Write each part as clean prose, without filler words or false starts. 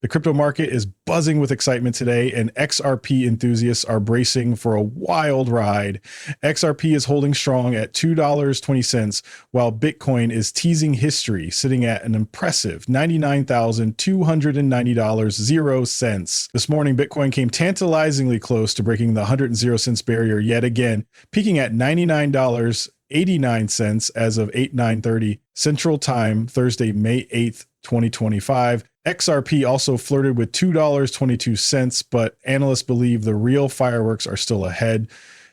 The crypto market is buzzing with excitement today, and XRP enthusiasts are bracing for a wild ride. XRP is holding strong at $2.20, while Bitcoin is teasing history, sitting at an impressive $99,290.00. This morning, Bitcoin came tantalizingly close to breaking the 100.00 barrier yet again, peaking at $99.89 as of 8/9/30 Central Time, Thursday, May 8th, 2025. XRP also flirted with $2.22, but analysts believe the real fireworks are still ahead.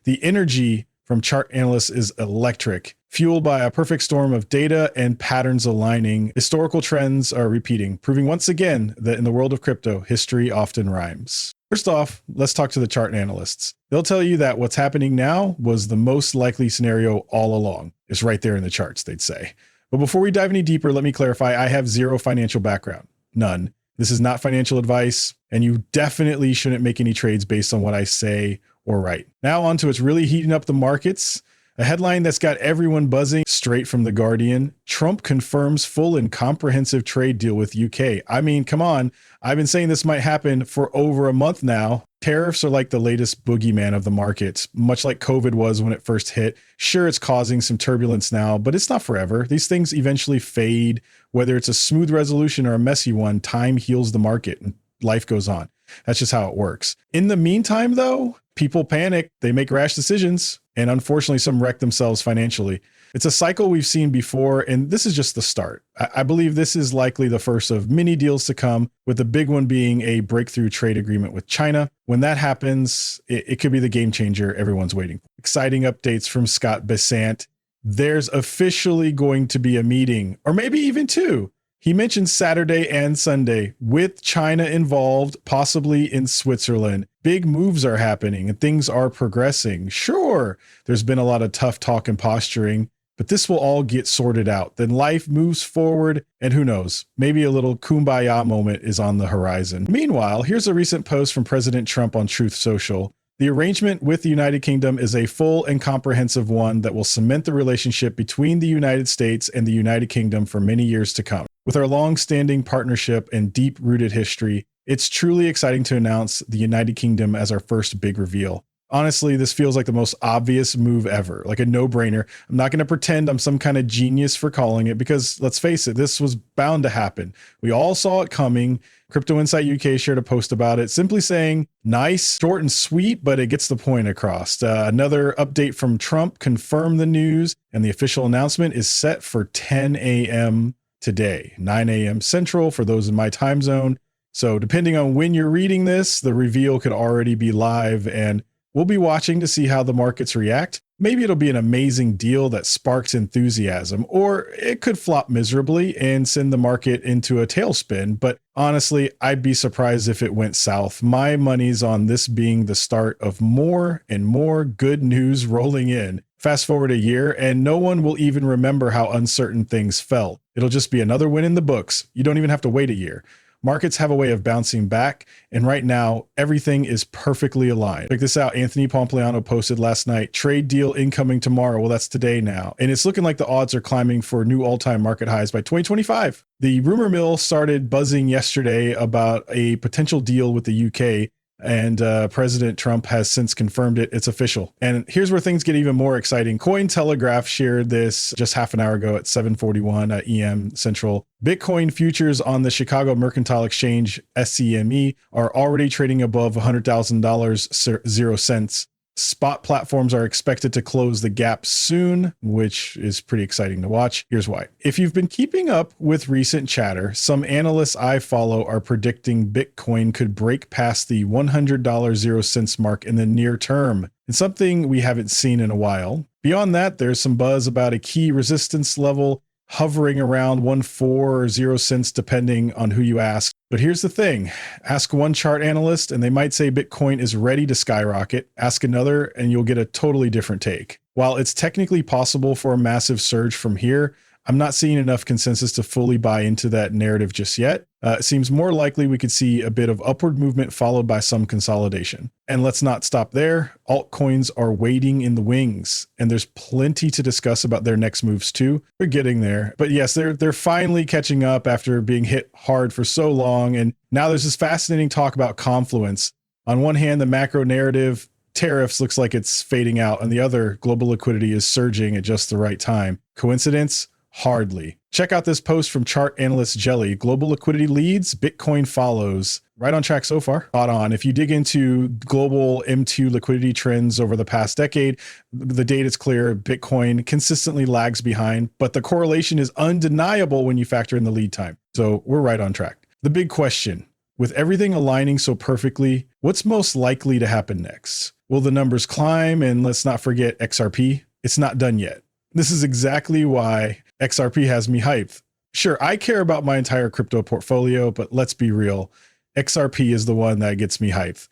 The energy from chart analysts is electric, fueled by a perfect storm of data and patterns aligning. Historical trends are repeating, proving once again that in the world of crypto, history often rhymes. First off, let's talk to the chart analysts. They'll tell you that what's happening now was the most likely scenario all along. It's right there in the charts, they'd say. But before we dive any deeper, let me clarify, I have zero financial background. None. This is not financial advice, and you definitely shouldn't make any trades based on what I say or write. Now on to what's really heating up the markets. A headline that's got everyone buzzing straight from The Guardian. Trump confirms full and comprehensive trade deal with UK. I mean, come on. I've been saying this might happen for over a month now. Tariffs are like the latest boogeyman of the markets, much like COVID was when it first hit. Sure, it's causing some turbulence now, but it's not forever. These things eventually fade. Whether it's a smooth resolution or a messy one, time heals the market and life goes on. That's just how it works. In the meantime, though, people panic, they make rash decisions, and unfortunately, some wreck themselves financially. It's a cycle we've seen before, and this is just the start. I believe this is likely the first of many deals to come, with the big one being a breakthrough trade agreement with China. When that happens, it could be the game changer everyone's waiting for. Exciting updates from Scott Bessant. There's officially going to be a meeting, or maybe even two. He mentioned Saturday and Sunday with China involved, possibly in Switzerland. Big moves are happening and things are progressing. Sure, there's been a lot of tough talk and posturing, but this will all get sorted out. Then life moves forward, and who knows, maybe a little kumbaya moment is on the horizon. Meanwhile, here's a recent post from President Trump on Truth Social. The arrangement with the United Kingdom is a full and comprehensive one that will cement the relationship between the United States and the United Kingdom for many years to come. With our long-standing partnership and deep-rooted history, it's truly exciting to announce the United Kingdom as our first big reveal. Honestly, this feels like the most obvious move ever, like a no-brainer. I'm not going to pretend I'm some kind of genius for calling it because, let's face it, this was bound to happen. We all saw it coming. Crypto Insight UK shared a post about it, simply saying, nice, short and sweet, but it gets the point across. Another update from Trump confirmed the news, and the official announcement is set for 10 a.m. today, 9 a.m. Central for those in my time zone. So depending on when you're reading this, the reveal could already be live, and we'll be watching to see how the markets react. Maybe it'll be an amazing deal that sparks enthusiasm, or it could flop miserably and send the market into a tailspin. But honestly, I'd be surprised if it went south. My money's on this being the start of more and more good news rolling in. Fast forward a year, and no one will even remember how uncertain things felt. It'll just be another win in the books. You don't even have to wait a year. Markets have a way of bouncing back, and right now, everything is perfectly aligned. Check this out. Anthony Pompliano posted last night, trade deal incoming tomorrow. Well, that's today now. And it's looking like the odds are climbing for new all-time market highs by 2025. The rumor mill started buzzing yesterday about a potential deal with the UK, and President Trump has since confirmed it. It's official. And here's where things get even more exciting. Cointelegraph shared this just half an hour ago at 7:41 EM Central. Bitcoin futures on the Chicago Mercantile Exchange, SCME, are already trading above $100,000, 0 cents. Spot platforms are expected to close the gap soon, which is pretty exciting to watch. Here's why. If you've been keeping up with recent chatter, some analysts I follow are predicting Bitcoin could break past the $100, 0 cents mark in the near term. It's something we haven't seen in a while. Beyond that, there's some buzz about a key resistance level hovering around 1.4 or 0 cents, depending on who you ask. But here's the thing. Ask one chart analyst and they might say Bitcoin is ready to skyrocket. Ask another and you'll get a totally different take. While it's technically possible for a massive surge from here, I'm not seeing enough consensus to fully buy into that narrative just yet. It seems more likely we could see a bit of upward movement followed by some consolidation. And let's not stop there. Altcoins are waiting in the wings, and there's plenty to discuss about their next moves too. We're getting there. But yes, they're finally catching up after being hit hard for so long. And now there's this fascinating talk about confluence. On one hand, the macro narrative, tariffs, looks like it's fading out. On the other, global liquidity is surging at just the right time. Coincidence? Hardly. Check out this post from chart analyst Jelly. Global liquidity leads, Bitcoin follows. Right on track so far. Spot on. If you dig into global M2 liquidity trends over the past decade, the data's clear. Bitcoin consistently lags behind, but the correlation is undeniable when you factor in the lead time. So we're right on track. The big question, with everything aligning so perfectly, what's most likely to happen next? Will the numbers climb? And let's not forget XRP. It's not done yet. This is exactly why XRP has me hyped. Sure, I care about my entire crypto portfolio, but let's be real. XRP is the one that gets me hyped.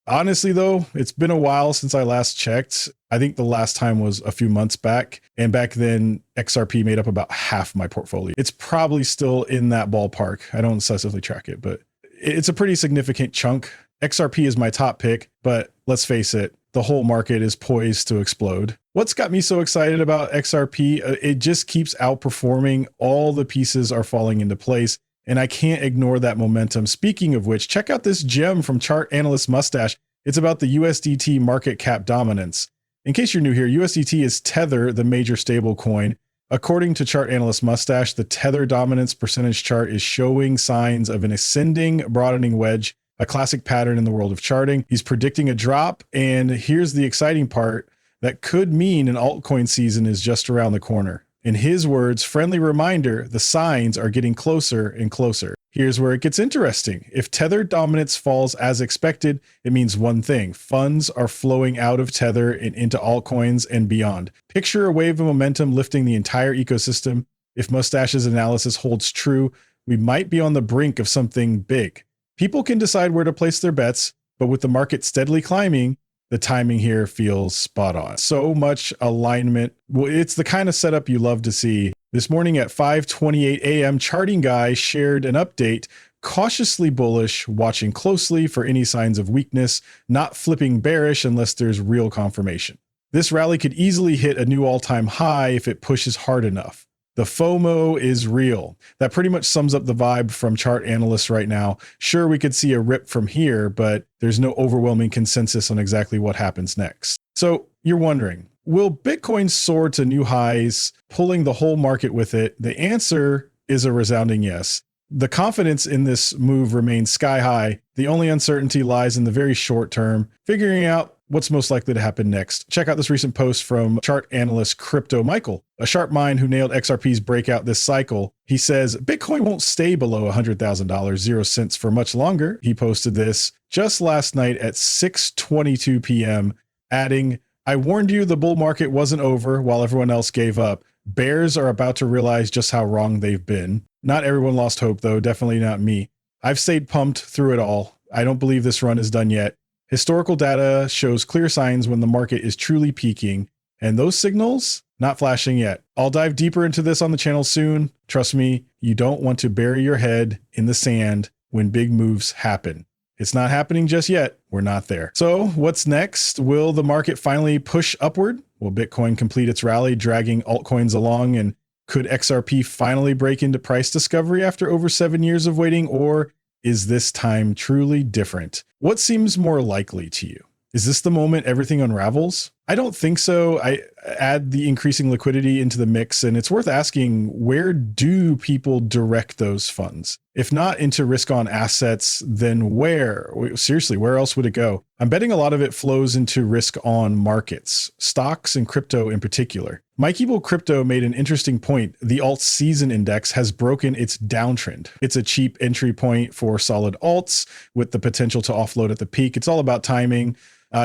Honestly, though, it's been a while since I last checked. I think the last time was a few months back. And back then, XRP made up about half my portfolio. It's probably still in that ballpark. I don't obsessively track it, but it's a pretty significant chunk. XRP is my top pick, but let's face it, the whole market is poised to explode. What's got me so excited about XRP? It just keeps outperforming. All the pieces are falling into place, and I can't ignore that momentum. Speaking of which, check out this gem from chart analyst Mustache. It's about the USDT market cap dominance. In case you're new here, USDT is Tether, the major stable coin. According to chart analyst Mustache, the Tether dominance percentage chart is showing signs of an ascending, broadening wedge, a classic pattern in the world of charting. He's predicting a drop, and here's the exciting part. That could mean an altcoin season is just around the corner. In his words, friendly reminder, the signs are getting closer and closer. Here's where it gets interesting. If Tether dominance falls as expected, it means one thing. Funds are flowing out of Tether and into altcoins and beyond. Picture a wave of momentum lifting the entire ecosystem. If Mustache's analysis holds true, we might be on the brink of something big. People can decide where to place their bets, but with the market steadily climbing, the timing here feels spot on. So much alignment. Well, it's the kind of setup you love to see. This morning at 5:28 a.m., Charting Guy shared an update, cautiously bullish, watching closely for any signs of weakness, not flipping bearish unless there's real confirmation. This rally could easily hit a new all-time high if it pushes hard enough. The FOMO is real. That pretty much sums up the vibe from chart analysts right now. Sure, we could see a rip from here, but there's no overwhelming consensus on exactly what happens next. So you're wondering, will Bitcoin soar to new highs, pulling the whole market with it? The answer is a resounding yes. The confidence in this move remains sky high. The only uncertainty lies in the very short term, figuring out what's most likely to happen next. Check out this recent post from chart analyst Crypto Michael, a sharp mind who nailed XRP's breakout this cycle. He says, Bitcoin won't stay below $100,000, 0 cents for much longer. He posted this just last night at 6:22 p.m., adding, I warned you the bull market wasn't over while everyone else gave up. Bears are about to realize just how wrong they've been. Not everyone lost hope, though. Definitely not me. I've stayed pumped through it all. I don't believe this run is done yet. Historical data shows clear signs when the market is truly peaking, and those signals not flashing yet. I'll dive deeper into this on the channel soon. Trust me, you don't want to bury your head in the sand when big moves happen. It's not happening just yet. We're not there. So what's next? Will the market finally push upward? Will Bitcoin complete its rally, dragging altcoins along? And could XRP finally break into price discovery after over 7 years of waiting? Or is this time truly different? What seems more likely to you? Is this the moment everything unravels? I don't think so. I add the increasing liquidity into the mix, and it's worth asking, where do people direct those funds? If not into risk-on assets, then where? Seriously, where else would it go? I'm betting a lot of it flows into risk-on markets, stocks and crypto in particular. Mike Evil Crypto made an interesting point. The alt season index has broken its downtrend. It's a cheap entry point for solid alts with the potential to offload at the peak. It's all about timing.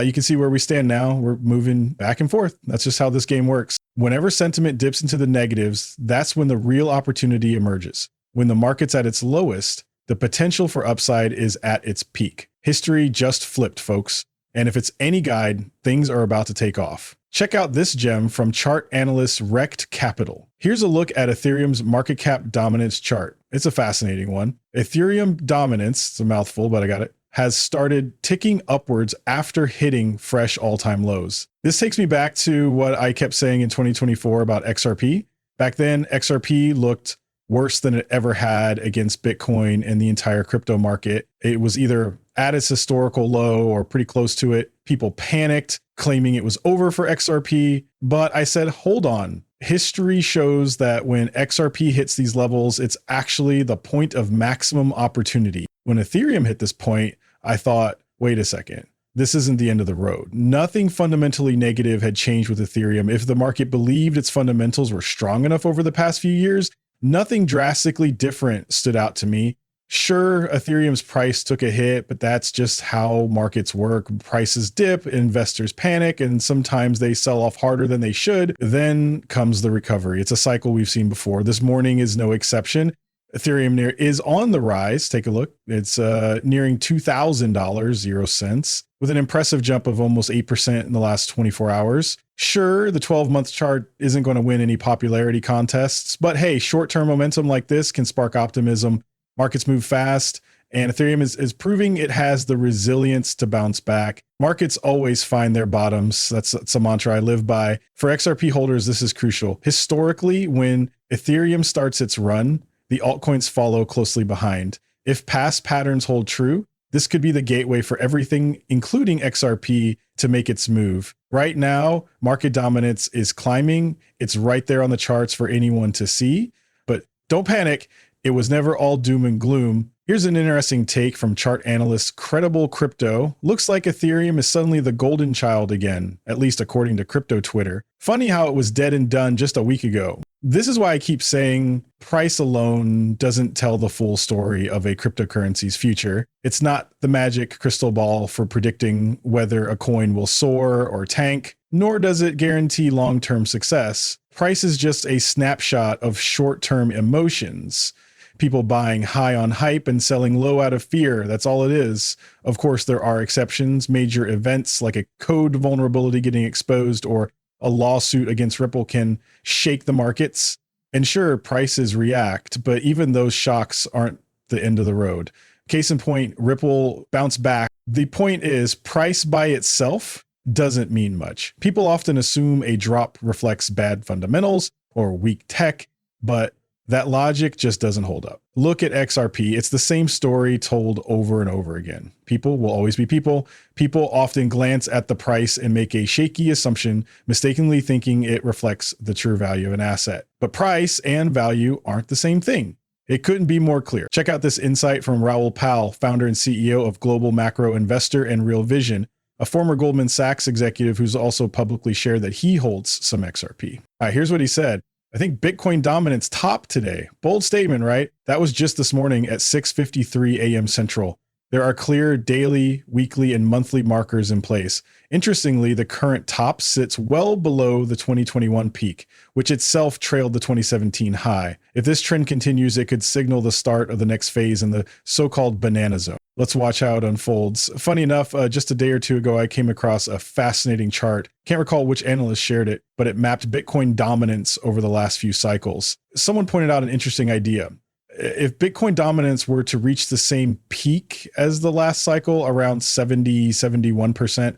You can see where we stand now. We're moving back and forth. That's just how this game works. Whenever sentiment dips into the negatives, that's when the real opportunity emerges. When the market's at its lowest, the potential for upside is at its peak. History just flipped, folks. And if it's any guide, things are about to take off. Check out this gem from chart analyst Rect Capital. Here's a look at Ethereum's market cap dominance chart. It's a fascinating one. Ethereum dominance, it's a mouthful, but I got it, has started ticking upwards after hitting fresh all-time lows. This takes me back to what I kept saying in 2024 about XRP. Back then, XRP looked worse than it ever had against Bitcoin and the entire crypto market. It was either at its historical low or pretty close to it. People panicked, claiming it was over for XRP. But I said, hold on. History shows that when XRP hits these levels, it's actually the point of maximum opportunity. When Ethereum hit this point, I thought, wait a second. This isn't the end of the road. Nothing fundamentally negative had changed with Ethereum. If the market believed its fundamentals were strong enough over the past few years, nothing drastically different stood out to me. Sure, Ethereum's price took a hit, but that's just how markets work. Prices dip, investors panic, and sometimes they sell off harder than they should. Then comes the recovery. It's a cycle we've seen before. This morning is no exception. Ethereum is on the rise. Take a look. It's nearing $2,000, 0 cents, with an impressive jump of almost 8% in the last 24 hours. Sure, the 12-month chart isn't going to win any popularity contests, but hey, short-term momentum like this can spark optimism. Markets move fast, and Ethereum is proving it has the resilience to bounce back. Markets always find their bottoms. That's a mantra I live by. For XRP holders, this is crucial. Historically, when Ethereum starts its run, the altcoins follow closely behind. If past patterns hold true, this could be the gateway for everything, including XRP, to make its move. Right now, market dominance is climbing. It's right there on the charts for anyone to see. But don't panic. It was never all doom and gloom. Here's an interesting take from chart analyst Credible Crypto. Looks like Ethereum is suddenly the golden child again, at least according to crypto Twitter. Funny how it was dead and done just a week ago. This is why I keep saying price alone doesn't tell the full story of a cryptocurrency's future. It's not the magic crystal ball for predicting whether a coin will soar or tank, nor does it guarantee long-term success. Price is just a snapshot of short-term emotions. People buying high on hype and selling low out of fear. That's all it is. Of course, there are exceptions. Major events like a code vulnerability getting exposed or a lawsuit against Ripple can shake the markets. And sure, prices react, but even those shocks aren't the end of the road. Case in point, Ripple bounced back. The point is, price by itself doesn't mean much. People often assume a drop reflects bad fundamentals or weak tech, but that logic just doesn't hold up. Look at XRP. It's the same story told over and over again. People will always be people. People often glance at the price and make a shaky assumption, mistakenly thinking it reflects the true value of an asset. But price and value aren't the same thing. It couldn't be more clear. Check out this insight from Raoul Pal, founder and CEO of Global Macro Investor and Real Vision, a former Goldman Sachs executive who's also publicly shared that he holds some XRP. All right, here's what he said. I think Bitcoin dominance topped today. Bold statement, right? That was just this morning at 6:53 a.m. Central. There are clear daily, weekly, and monthly markers in place. Interestingly, the current top sits well below the 2021 peak, which itself trailed the 2017 high. If this trend continues, it could signal the start of the next phase in the so-called banana zone. Let's watch how it unfolds. Funny enough, just a day or two ago, I came across a fascinating chart. Can't recall which analyst shared it, but it mapped Bitcoin dominance over the last few cycles. Someone pointed out an interesting idea. If Bitcoin dominance were to reach the same peak as the last cycle, around 71%,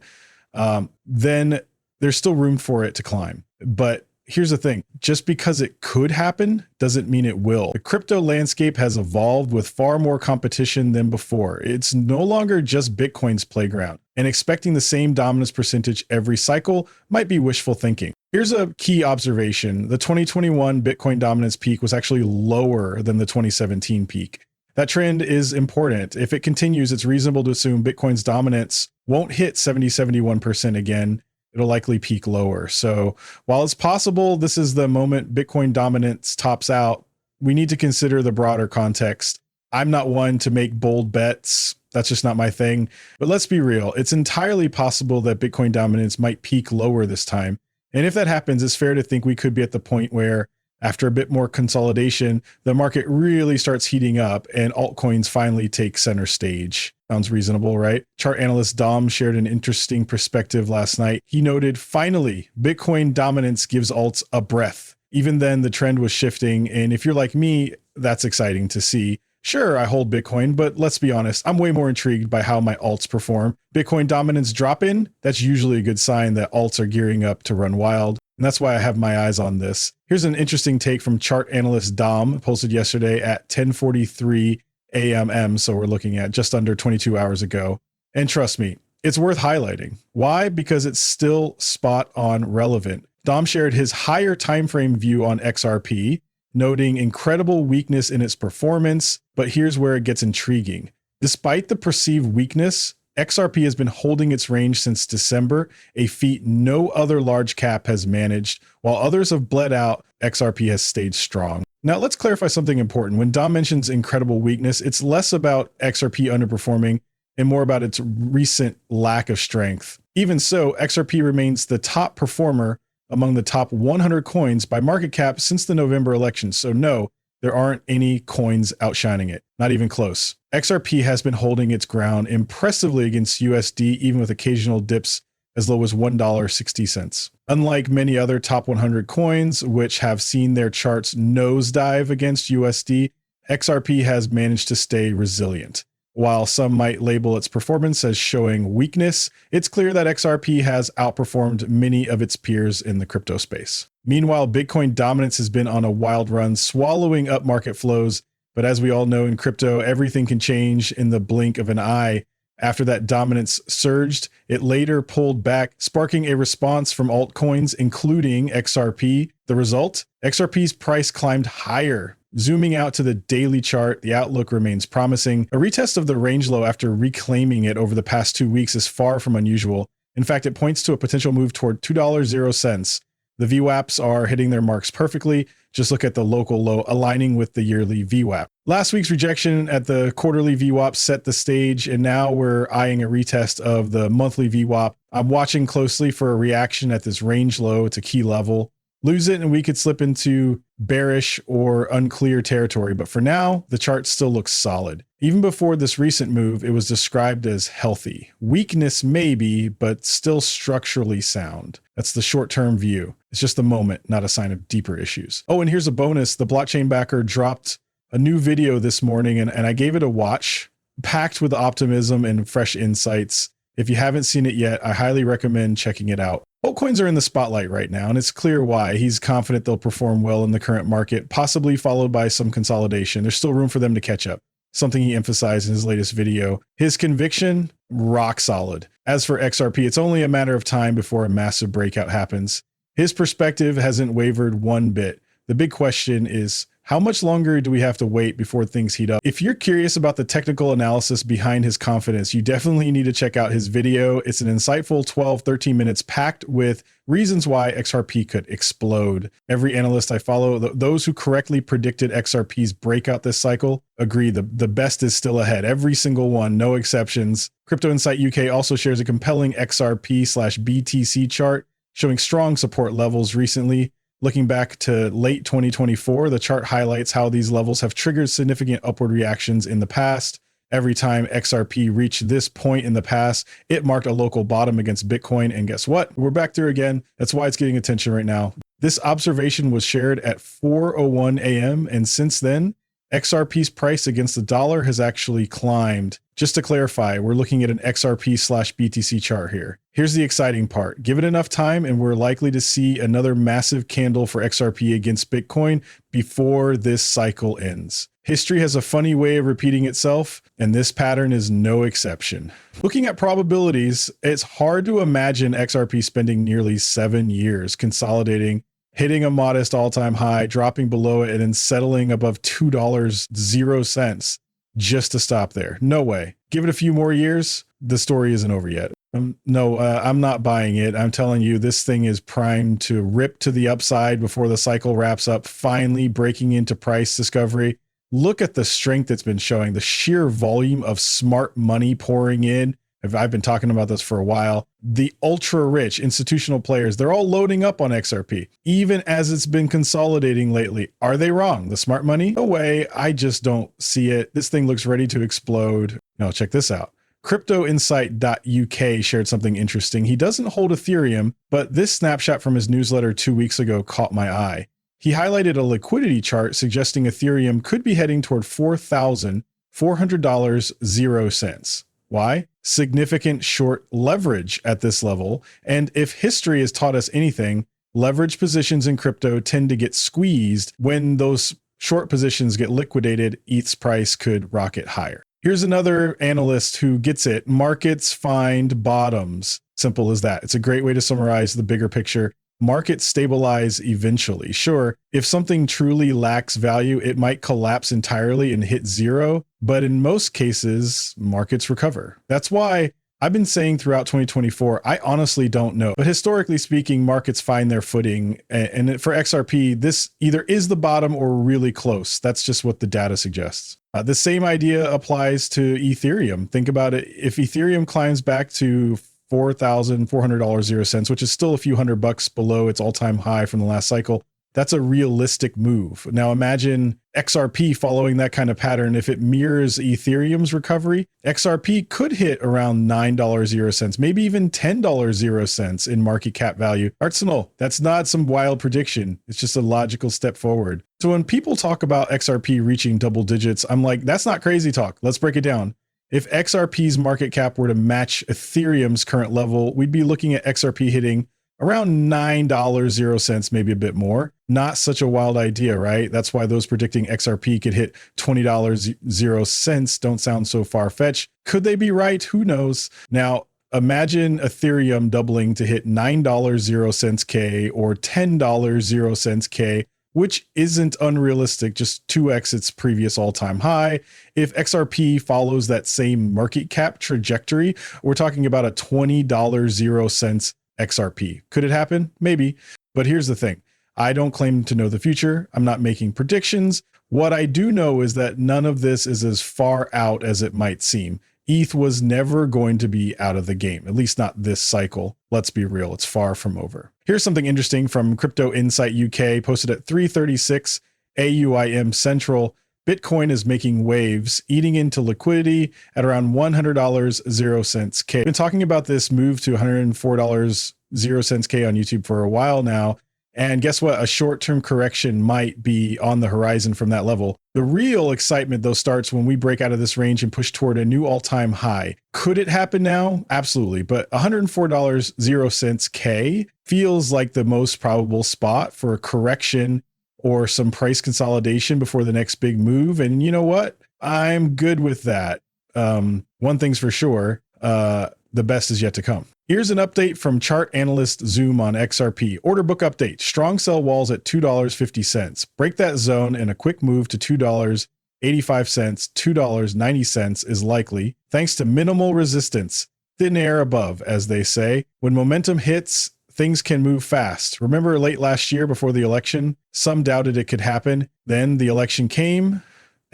then there's still room for it to climb. But here's the thing, just because it could happen doesn't mean it will. The crypto landscape has evolved with far more competition than before. It's no longer just Bitcoin's playground, and expecting the same dominance percentage every cycle might be wishful thinking. Here's a key observation. The 2021 Bitcoin dominance peak was actually lower than the 2017 peak. That trend is important. If it continues, it's reasonable to assume Bitcoin's dominance won't hit 71% again. It'll likely peak lower. So while it's possible this is the moment Bitcoin dominance tops out, we need to consider the broader context. I'm not one to make bold bets. That's just not my thing. But let's be real. It's entirely possible that Bitcoin dominance might peak lower this time. And if that happens, it's fair to think we could be at the point where After a bit more consolidation, the market really starts heating up and altcoins finally take center stage. Sounds reasonable, right? Chart analyst Dom shared an interesting perspective last night. He noted, finally, Bitcoin dominance gives alts a breath. Even then, the trend was shifting, and if you're like me, that's exciting to see. Sure, I hold Bitcoin, but let's be honest, I'm way more intrigued by how my alts perform. Bitcoin dominance drop in, that's usually a good sign that alts are gearing up to run wild. And that's why I have my eyes on this. Here's an interesting take from chart analyst Dom, posted yesterday at 10:43 a.m. So we're looking at just under 22 hours ago. And trust me, it's worth highlighting. Why? Because it's still spot on relevant. Dom shared his higher time frame view on XRP, noting incredible weakness in its performance, but here's where it gets intriguing. Despite the perceived weakness, XRP has been holding its range since December, a feat no other large cap has managed. While others have bled out, XRP has stayed strong. Now let's clarify something important. When Dom mentions incredible weakness, it's less about XRP underperforming and more about its recent lack of strength. Even so, XRP remains the top performer among the top 100 coins by market cap since the November election. So no, there aren't any coins outshining it, not even close. XRP has been holding its ground impressively against USD, even with occasional dips as low as $1.60. Unlike many other top 100 coins, which have seen their charts nosedive against USD, XRP has managed to stay resilient. While some might label its performance as showing weakness, it's clear that XRP has outperformed many of its peers in the crypto space. Meanwhile, Bitcoin dominance has been on a wild run, swallowing up market flows. But as we all know in crypto, everything can change in the blink of an eye. After that dominance surged, it later pulled back, sparking a response from altcoins, including XRP. The result? XRP's price climbed higher. Zooming out to the daily chart, the outlook remains promising. A retest of the range low after reclaiming it over the past 2 weeks is far from unusual. In fact, it points to a potential move toward $2.00. The VWAPs are hitting their marks perfectly. Just look at the local low aligning with the yearly VWAP. Last week's rejection at the quarterly VWAP set the stage, and now we're eyeing a retest of the monthly VWAP. I'm watching closely for a reaction at this range low. It's a key level. Lose it and we could slip into bearish or unclear territory. But for now, the chart still looks solid. Even before this recent move, it was described as healthy. Weakness maybe, but still structurally sound. That's the short-term view. It's just a moment, not a sign of deeper issues. Oh, and here's a bonus. The blockchain backer dropped a new video this morning and I gave it a watch, packed with optimism and fresh insights. If you haven't seen it yet, I highly recommend checking it out. Altcoins are in the spotlight right now, and it's clear why. He's confident they'll perform well in the current market, possibly followed by some consolidation. There's still room for them to catch up, something he emphasized in his latest video. His conviction, rock solid. As for XRP, it's only a matter of time before a massive breakout happens. His perspective hasn't wavered one bit. The big question is, how much longer do we have to wait before things heat up? If you're curious about the technical analysis behind his confidence, you definitely need to check out his video. It's an insightful 12-13 minutes packed with reasons why XRP could explode. Every analyst I follow, those who correctly predicted XRP's breakout this cycle, agree the best is still ahead. Every single one, no exceptions. Crypto Insight UK also shares a compelling XRP/BTC chart showing strong support levels recently. Looking back to late 2024, the chart highlights how these levels have triggered significant upward reactions in the past. Every time XRP reached this point in the past, it marked a local bottom against Bitcoin. And guess what? We're back there again. That's why it's getting attention right now. This observation was shared at 4:01 a.m. And since then, XRP's price against the dollar has actually climbed. Just to clarify, we're looking at an XRP/BTC chart here. Here's the exciting part. Give it enough time and we're likely to see another massive candle for XRP against Bitcoin before this cycle ends. History has a funny way of repeating itself, and this pattern is no exception. Looking at probabilities, it's hard to imagine XRP spending nearly 7 years consolidating, hitting a modest all-time high, dropping below it, and then settling above $2.00 just to stop there. No way. Give it a few more years, the story isn't over yet. I'm not buying it. I'm telling you, this thing is primed to rip to the upside before the cycle wraps up, finally breaking into price discovery. Look at the strength it's been showing, the sheer volume of smart money pouring in. I've been talking about this for a while. the ultra rich institutional players, they're all loading up on XRP, even as it's been consolidating lately. Are they wrong? The smart money? No way. I just don't see it. This thing looks ready to explode. Now, check this out. CryptoInsight.uk shared something interesting. He doesn't hold Ethereum, but this snapshot from his newsletter 2 weeks ago caught my eye. He highlighted a liquidity chart suggesting Ethereum could be heading toward $4,400.00. Why? Significant short leverage at this level. And if history has taught us anything, leverage positions in crypto tend to get squeezed. When those short positions get liquidated, ETH's price could rocket higher. Here's another analyst who gets it. Markets find bottoms. Simple as that. It's a great way to summarize the bigger picture. Markets stabilize eventually. Sure, if something truly lacks value, it might collapse entirely and hit zero. But in most cases, markets recover. That's why I've been saying throughout 2024, I honestly don't know. But historically speaking, markets find their footing. And for XRP, this either is the bottom or really close. That's just what the data suggests. The same idea applies to Ethereum. Think about it. If Ethereum climbs back to $4,400.00, which is still a few $100 below its all-time high from the last cycle, that's a realistic move. Now imagine XRP following that kind of pattern. If it mirrors Ethereum's recovery, XRP could hit around $9.00, maybe even $10.00 in market cap value. Arsenal, that's not some wild prediction. It's just a logical step forward. So when people talk about XRP reaching double digits, I'm like, that's not crazy talk. Let's break it down. If XRP's market cap were to match Ethereum's current level, we'd be looking at XRP hitting around $9.00, maybe a bit more. Not such a wild idea, right? That's why those predicting XRP could hit $20.00 don't sound so far-fetched. Could they be right? Who knows? Now, imagine Ethereum doubling to hit $9.00 K or $10.00 K, which isn't unrealistic, just 2x its previous all-time high. If XRP follows that same market cap trajectory, we're talking about a $20.00 XRP. Could it happen? Maybe. But here's the thing. I don't claim to know the future. I'm not making predictions. What I do know is that none of this is as far out as it might seem. ETH was never going to be out of the game, at least not this cycle. Let's be real, it's far from over. Here's something interesting from Crypto Insight UK, posted at 3:36 AUIM Central. Bitcoin is making waves, eating into liquidity at around $100.00 K. I've been talking about this move to $104.00 K on YouTube for a while now. And guess what? A short-term correction might be on the horizon from that level. The real excitement, though, starts when we break out of this range and push toward a new all-time high. Could it happen now? Absolutely. But $104.00 K feels like the most probable spot for a correction or some price consolidation before the next big move. And you know what? I'm good with that. One thing's for sure, the best is yet to come. Here's an update from chart analyst Zoom on XRP. Order book update. Strong sell walls at $2.50. Break that zone and a quick move to $2.85, $2.90 is likely, thanks to minimal resistance. Thin air above, as they say. When momentum hits, things can move fast. Remember late last year before the election? Some doubted it could happen. Then the election came,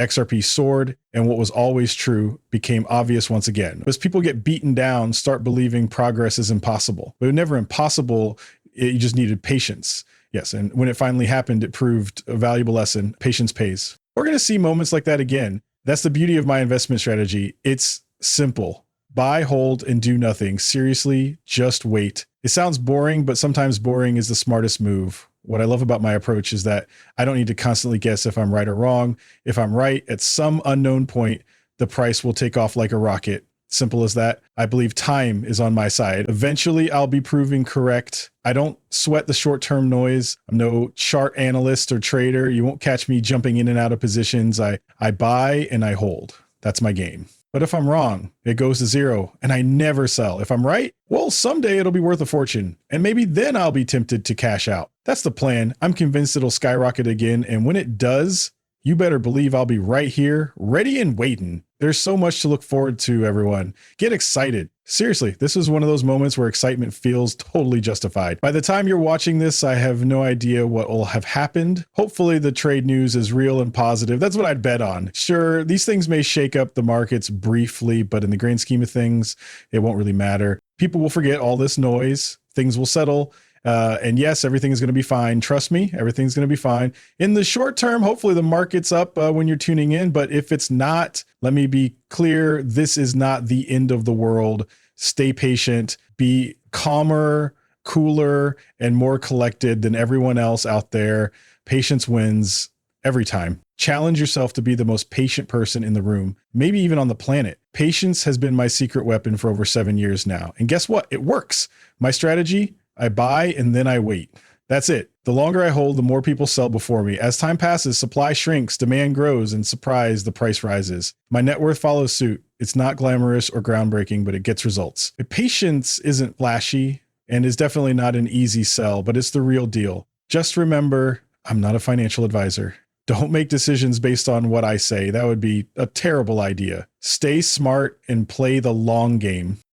XRP soared, and what was always true became obvious once again. As people get beaten down, start believing progress is impossible. But it was never impossible, you just needed patience. Yes, and when it finally happened, it proved a valuable lesson. Patience pays. We're going to see moments like that again. That's the beauty of my investment strategy. It's simple. Buy, hold, and do nothing. Seriously, just wait. It sounds boring, but sometimes boring is the smartest move. What I love about my approach is that I don't need to constantly guess if I'm right or wrong. If I'm right, at some unknown point, the price will take off like a rocket. Simple as that. I believe time is on my side. Eventually, I'll be proving correct. I don't sweat the short-term noise. I'm no chart analyst or trader. You won't catch me jumping in and out of positions. I buy and I hold. That's my game. But if I'm wrong, it goes to zero and I never sell. If I'm right, well, someday it'll be worth a fortune and maybe then I'll be tempted to cash out. That's the plan. I'm convinced it'll skyrocket again. And when it does, you better believe I'll be right here, ready and waiting. There's so much to look forward to, everyone. Get excited. Seriously, this is one of those moments where excitement feels totally justified. By the time you're watching this, I have no idea what will have happened. Hopefully the trade news is real and positive. That's what I'd bet on. Sure, these things may shake up the markets briefly, but in the grand scheme of things, it won't really matter. people will forget all this noise. Things will settle. And yes, everything is going to be fine. Trust me, everything's going to be fine. In the short term, hopefully the market's up when you're tuning in. But if it's not, let me be clear, this is not the end of the world. Stay patient, be calmer, cooler, and more collected than everyone else out there. Patience wins every time. Challenge yourself to be the most patient person in the room, maybe even on the planet. Patience has been my secret weapon for over 7 years now. And guess what? It works. My strategy, I buy and then I wait. That's it. The longer I hold, the more people sell before me. As time passes, supply shrinks, demand grows, and surprise, the price rises. My net worth follows suit. It's not glamorous or groundbreaking, but it gets results. Patience isn't flashy and is definitely not an easy sell, but it's the real deal. Just remember, I'm not a financial advisor. Don't make decisions based on what I say. That would be a terrible idea. Stay smart and play the long game.